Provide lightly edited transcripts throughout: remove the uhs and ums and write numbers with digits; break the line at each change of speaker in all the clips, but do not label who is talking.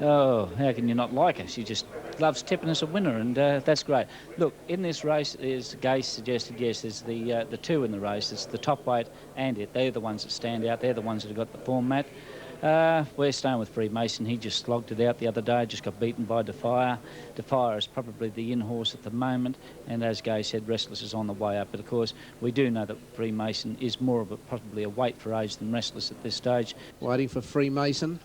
Oh, how can you not like her? She just loves tipping us a winner, and that's great. Look, in this race, as Gay suggested, yes, there's the two in the race. It's the top weight and it. They're the ones that stand out. They're the ones that have got the form, Matt. We're staying with Freemason. He just slogged it out the other day, just got beaten by Defier. Defier is probably the in-horse at the moment, and as Gay said, Restless is on the way up. But, of course, we do know that Freemason is more of probably a weight for age than Restless at this stage.
Waiting for Freemason.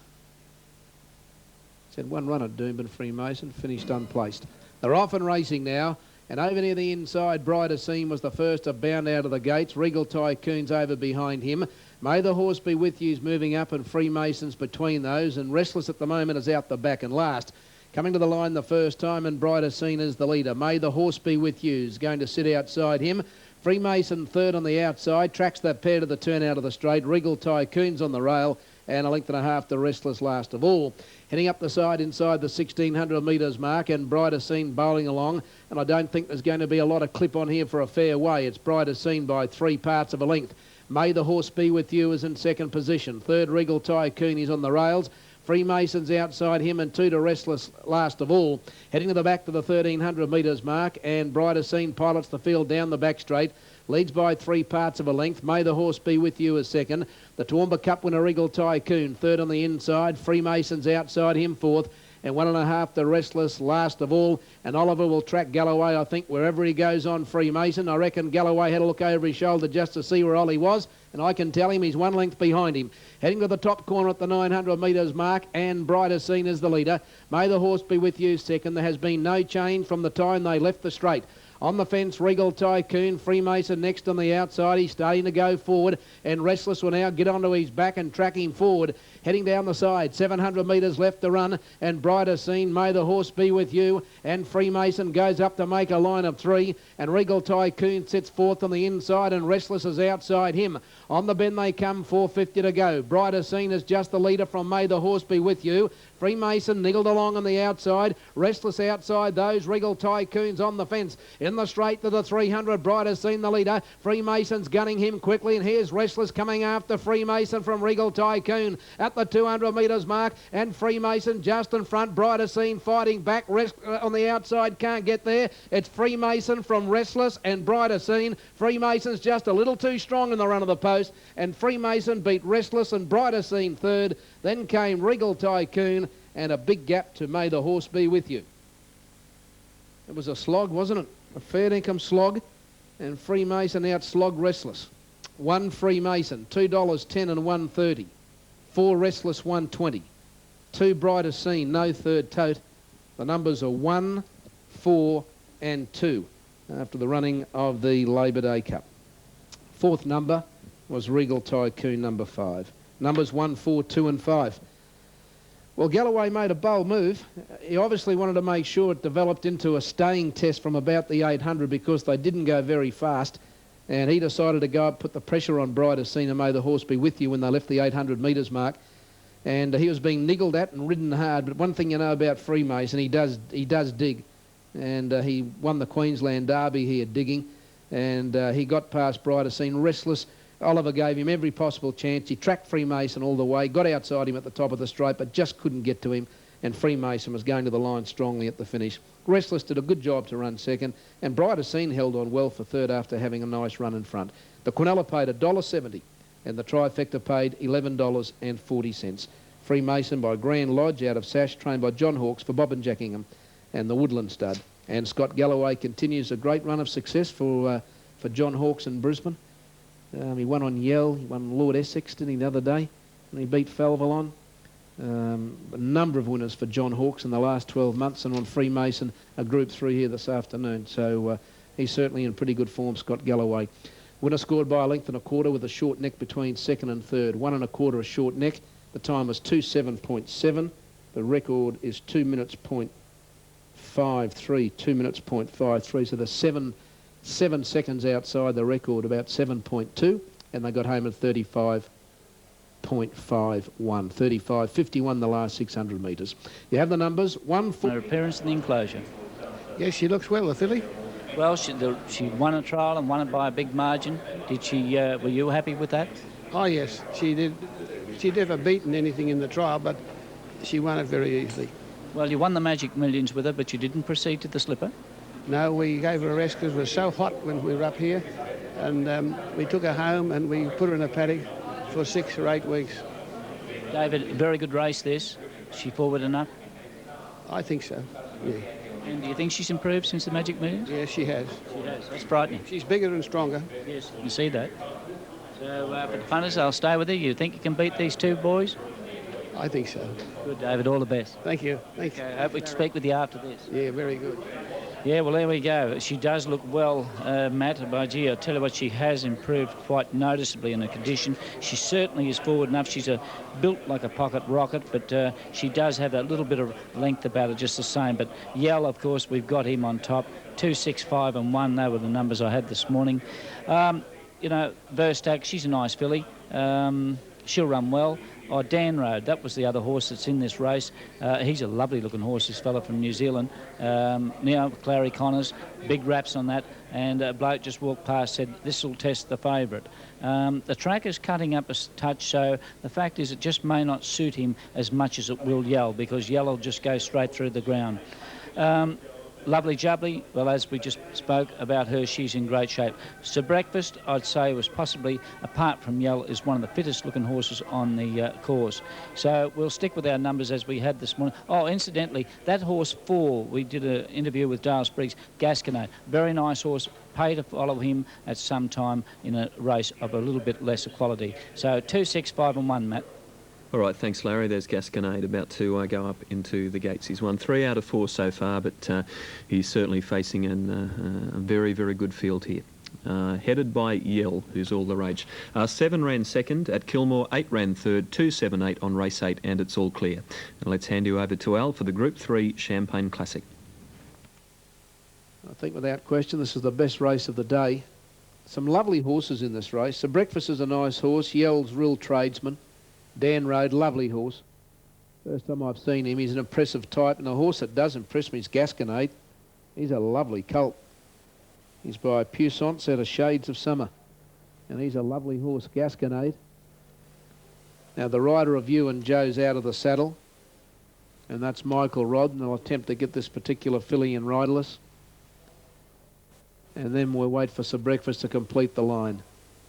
Said one run at Doomben, Freemason, finished unplaced. They're off and racing now, and over near the inside, Brighter Scene was the first to bound out of the gates. Regal Tycoon's over behind him. May the Horse Be With You's moving up, and Freemason's between those, and Restless at the moment is out the back and last. Coming to the line the first time, and Brighter Scene is the leader. May the Horse Be With You's going to sit outside him. Freemason third on the outside, tracks that pair to the turn out of the straight. Regal Tycoon's on the rail, and a length and a half to Restless last of all. Heading up the side inside the 1,600 metres mark, and Brighter Scene bowling along, and I don't think there's going to be a lot of clip on here for a fair way. It's Brighter Scene by 3 parts of a length. May the Horse Be With You is in second position. Third, Regal Tycoon is on the rails. Freemason's outside him, and 2 to Restless last of all. Heading to the back to the 1,300 metres mark, and Brighter Scene pilots the field down the back straight. Leads by 3 parts of a length. May the Horse Be With You as second. The Toowoomba Cup winner, Regal Tycoon, third on the inside. Freemason's outside him, fourth. And 1.5 to Restless last of all. And Oliver will track Galloway, I think, wherever he goes on Freemason. I reckon Galloway had a look over his shoulder just to see where Ollie was, and I can tell him he's 1 length behind him. Heading to the top corner at the 900 metres mark, and Brighter Scene is the leader. May the Horse Be With You second. There has been no change from the time they left the straight. On the fence, Regal Tycoon, Freemason next on the outside. He's starting to go forward, and Restless will now get onto his back and track him forward. Heading down the side, 700 metres left to run, and Brighter Scene, May the Horse Be With You, and Freemason goes up to make a line of 3, and Regal Tycoon sits fourth on the inside, and Restless is outside him. On the bend they come, 450 to go. Brighter Scene is just the leader from May the Horse Be With You. Freemason niggled along on the outside. Restless outside those. Regal Tycoon's on the fence. In the straight to the 300, Brighter Scene the leader. Freemason's gunning him quickly, and here's Restless coming after Freemason from Regal Tycoon at the 200 metres mark, and Freemason just in front. Brighter Scene fighting back. On the outside, can't get there. It's Freemason from Restless and Brighter Scene. Freemason's just a little too strong in the run of the post, and Freemason beat Restless and Brighter Scene third. Then came Regal Tycoon, and a big gap to May the Horse Be With You. It was a slog, wasn't it? A fair income slog, and Freemason outslogged Restless. 1 Freemason, $2.10 and 1.30. 4 Restless, 1.20. 2 Brighter Scene, no third tote. The numbers are 1, 4 and 2 after the running of the Labor Day Cup. Fourth number was Regal Tycoon, number 5. Numbers 1, 4, 2 and 5. Well, Galloway made a bold move. He obviously wanted to make sure it developed into a staying test from about the 800 because they didn't go very fast. And he decided to go up, put the pressure on Brighter Scene and May the Horse Be With You when they left the 800 metres mark. And he was being niggled at and ridden hard. But one thing you know about Freemason, he does dig. And he won the Queensland Derby here digging. And he got past Brighter Scene. Restless. Oliver gave him every possible chance. He tracked Freemason all the way, got outside him at the top of the straight, but just couldn't get to him, and Freemason was going to the line strongly at the finish. Restless did a good job to run second, and Brighter Scene held on well for third after having a nice run in front. The Quinella paid $1.70, and the Trifecta paid $11.40. Freemason by Grand Lodge out of Sash, trained by John Hawkes for Bob and Jackingham, and the Woodland stud. And Scott Galloway continues a great run of success for John Hawkes in Brisbane. He won on Yell, he won Lord Essex, didn't he, the other day, and he beat Falvalon. A number of winners for John Hawkes in the last 12 months, and on Freemason, a Group 3 here this afternoon. So he's certainly in pretty good form, Scott Galloway. Winner scored by a length and a quarter with a short neck between second and third. 1 1/4 a short neck. The time was 2:07.7. The record is 2 minutes point 53, 2 minutes point 53. So the 7 seconds outside the record, about 7.2, and they got home at 35.51. 35.51 the last 600 metres. You have the numbers. 1 4.
Her appearance in the enclosure.
Yes, she looks well, the filly.
Well, she won a trial and won it by a big margin. Did she? Were you happy with that?
Oh yes, she did. She'd never beaten anything in the trial, but she won it very easily.
Well, you won the Magic Millions with her, but you didn't proceed to the slipper.
No, we gave her a rest because it was so hot when we were up here, and we took her home and we put her in a paddock for 6 or 8 weeks.
David, very good race this. Is she forward enough?
I think so, yeah.
And do you think she's improved since the Magic Millions?
Yeah, she has.
She has. That's frightening.
She's bigger and stronger.
Yes, you can see that. So for the punters, I'll stay with you. You think you can beat these two boys?
I think so.
Good, David. All the best.
Thank you. Thank you.
Okay, I hope we can speak with you after this.
Yeah, very good.
Yeah, well, there we go. She does look well, Matt. By gee, I tell you what, she has improved quite noticeably in her condition. She certainly is forward enough. She's built like a pocket rocket, but she does have a little bit of length about her just the same. But Yell, of course, we've got him on top. 2, 6, 5 and 1. They were the numbers I had this morning. You know, Verstack, she's a nice filly. She'll run well. Oh, Dan Road, that was the other horse that's in this race. He's a lovely-looking horse, this fella from New Zealand. Now, Clary Connors, big raps on that, and a bloke just walked past, said, this will test the favourite. The track is cutting up a touch, so the fact is it just may not suit him as much as it will Yell, because Yell will just go straight through the ground. Lovely Jubbly, well, as we just spoke about her, she's in great shape. Sir Breakfast, I'd say, was possibly, apart from Yell, is one of the fittest looking horses on the course. So we'll stick with our numbers as we had this morning. Oh, incidentally, that horse 4, we did an interview with Dale Spriggs, Gasconade, very nice horse. Pay to follow him at some time in a race of a little bit lesser quality. So 2, 6, 5 and 1, Matt.
All right, thanks, Larry. There's Gasconade about to go up into the gates. He's won 3 out of 4 so far, but he's certainly facing a very, very good field here. Headed by Yell, who's all the rage. 7 ran second at Kilmore, 8 ran third, 2, 7, 8 on race 8, and it's all clear. And let's hand you over to Al for the Group 3 Champagne Classic.
I think without question this is the best race of the day. Some lovely horses in this race. So Breakfast is a nice horse. Yell's real tradesman. Dan Road, lovely horse. First time I've seen him, he's an impressive type, and a horse that does impress me is Gasconade. He's a lovely colt. He's by Puissance out of Shades of Summer, and he's a lovely horse, Gasconade. Now the rider of you and Joe's out of the saddle, and that's Michael Rod, and I'll attempt to get this particular filly in riderless. And then we'll wait for Sir Breakfast to complete the line,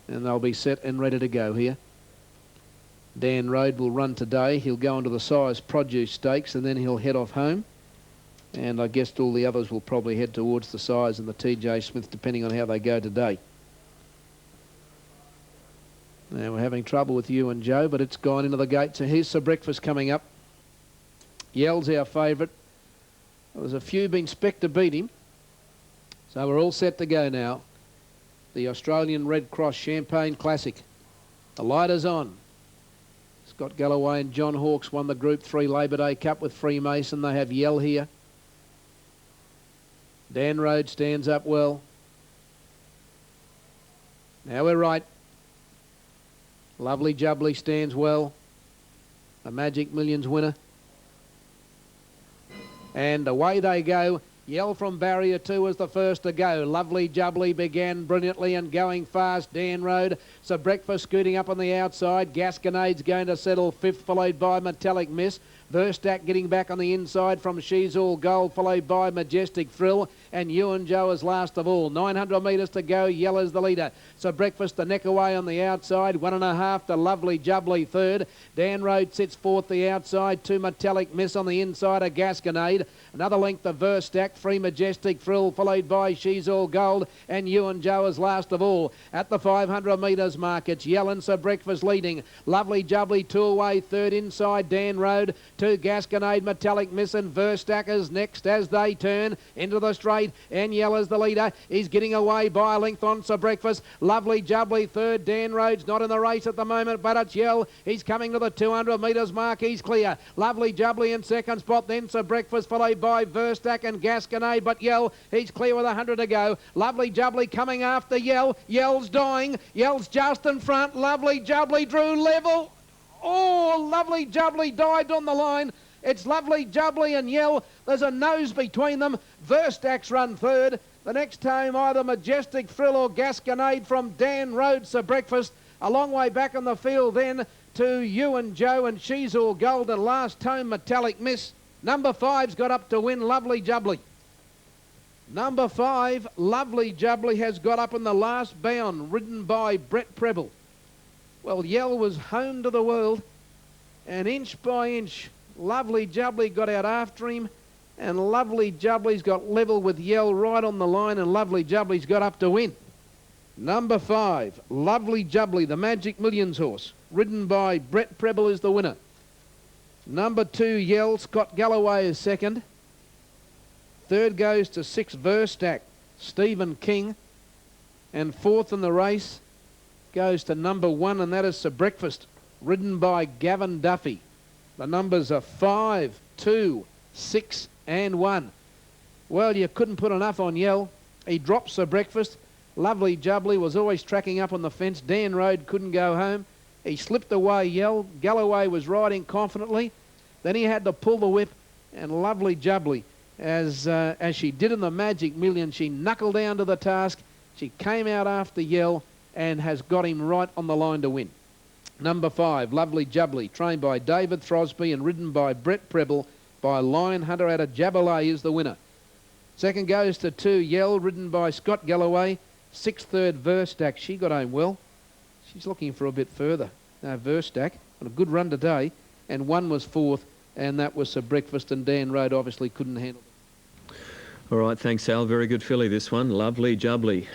and they'll be set and ready to go here. Dan Road will run today. He'll go into the Size Produce Stakes and then he'll head off home. And I guess all the others will probably head towards the Size and the TJ Smith, depending on how they go today. Now we're having trouble with you and Joe, but it's gone into the gate. So here's Sir Breakfast coming up. Yell's our favourite. There's a few been spec to beat him. So we're all set to go now. The Australian Red Cross Champagne Classic. The light is on. Scott Galloway and John Hawkes won the Group 3 Labor Day Cup with Freemason. They have Yell here. Dan Road stands up well. Now we're right. Lovely Jubbly stands well. The Magic Millions winner. And away they go. Yell from barrier 2 was the first to go. Lovely Jubbly began brilliantly and going fast. Dan Road. So Breakfast scooting up on the outside. Gasconade's going to settle 5th, followed by Metallic Miss. Verstack getting back on the inside from She's All Gold, followed by Majestic Thrill. And You and Joe is last of all. 900 metres to go. Yell is the leader. So Breakfast the neck away on the outside. 1.5 to Lovely Jubbly third. Dan Road sits fourth the outside. 2 Metallic Miss on the inside of Gasconade. Another length of Verstack. 3 Majestic Thrill, followed by She's All Gold. And You and Joe is last of all. At the 500 metres mark, it's Yell and Sir Breakfast leading. Lovely Jubbly 2 away. Third inside Dan Road. 2 Gasconade, Metallic Miss and Verstack is next as they turn into the straight. And Yell is the leader. He's getting away by a length on Sir Breakfast. Lovely Jubbly third. Dan Road's not in the race at the moment, but it's Yell. He's coming to the 200 metres mark. He's clear. Lovely Jubbly in second spot. Then Sir Breakfast followed by Verstack and Gasconade, but Yell, he's clear with 100 to go. Lovely Jubbly coming after Yell. Yell's dying. Yell's just in front. Lovely Jubbly drew level. Oh, Lovely Jubbly died on the line. It's Lovely Jubbly and Yell. There's a nose between them. Verstack's run third. The next time either Majestic Thrill or Gasconade from Dan Road, Sir Breakfast. A long way back on the field then. 2, You and Joe, and She's All Gold, and Last Home Metallic Miss. Number 5's got up to win, Lovely Jubbly. Number 5, Lovely Jubbly, has got up in the last bound, ridden by Brett Preble. Well, Yell was home to the world, and inch by inch, Lovely Jubbly got out after him, and Lovely Jubbly's got level with Yell right on the line, and Lovely Jubbly's got up to win. Number 5, Lovely Jubbly, the Magic Millions horse, ridden by Brett Preble, is the winner. Number 2, Yell, Scott Galloway is second. Third goes to 6, Verstack, Stephen King. And fourth in the race goes to number 1, and that is Sir Breakfast, ridden by Gavin Duffy. The numbers are 5, 2, 6 and 1. Well, you couldn't put enough on Yell. He dropped Sir Breakfast. Lovely Jubbly was always tracking up on the fence. Dan Road couldn't go home. He slipped away Yell. Galloway was riding confidently. Then he had to pull the whip, and Lovely Jubbly, as she did in the Magic Million, she knuckled down to the task. She came out after Yell and has got him right on the line to win. Number 5, Lovely Jubbly, trained by David Throsby and ridden by Brett Preble by Lion Hunter out of Jabalay, is the winner. Second goes to 2, Yell, ridden by Scott Galloway. 6th, third, Verstack. She got home well. She's looking for a bit further. Now, Verstack on a good run today, and 1 was 4th, and that was Sir Breakfast, and Dan Road obviously couldn't handle it.
All right, thanks, Al. Very good filly, this one. Lovely Jubbly.